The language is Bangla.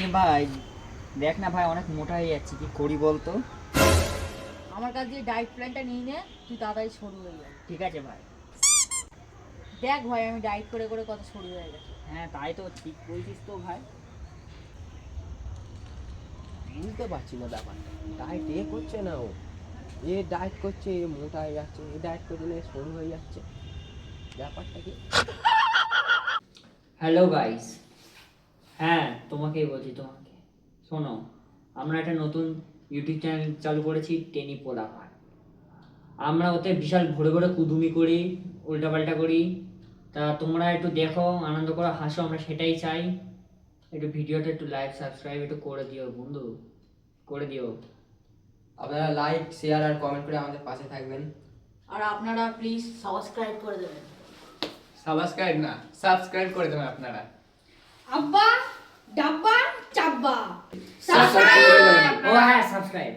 এ ভাই দেখ না ভাই, অনেক মোটা হয়ে যাচ্ছে, কি করি বলতো? আমার কাছে যে ডায়েট প্ল্যানটা নিয়ে নে, তুই তাড়াতাড়ি সরু হয়ে যাবে। ঠিক আছে ভাই। দেখ ভাই, আমি ডায়েট করে করে কত সরু হয়ে গেছে। হ্যাঁ তাই তো, ঠিক বলছিস তো ভাই। বুঝতে পারছি না ব্যাপারটা, ডায়েট করছে না ও, ডায়েট করছে, মোটা হয়ে যাচ্ছে, ডায়েট করছে না সরু হয়ে যাচ্ছে, ব্যাপারটা কি? হ্যালো গাইস, হ্যাঁ তোমাকেই বলছি, তোমাকে শোনো, আমরা একটা নতুন ইউটিউব চ্যানেল চালু করেছি, টেনি পোলাপান। আমরা ওতে বিশাল ভোরে ভোরে কুদুমি করি, উল্টাপাল্টা করি। তা তোমরা একটু দেখো, আনন্দ করো, হাসো, আমরা সেটাই চাই। একটু ভিডিওটা একটু লাইক সাবস্ক্রাইব একটু করে দিও বন্ধু, করে দিও। আপনারা লাইক শেয়ার আর কমেন্ট করে আমাদের পাশে থাকবেন। আর আপনারা প্লিজ সাবস্ক্রাইব করে দেবেন। সাবস্ক্রাইব না, সাবস্ক্রাইব করে দেবেন আপনারা। আব্বা ডাব্বা চাব্বা সাবস্ক্রাইব করে দেবেন। ও হ্যাঁ, সাবস্ক্রাইব।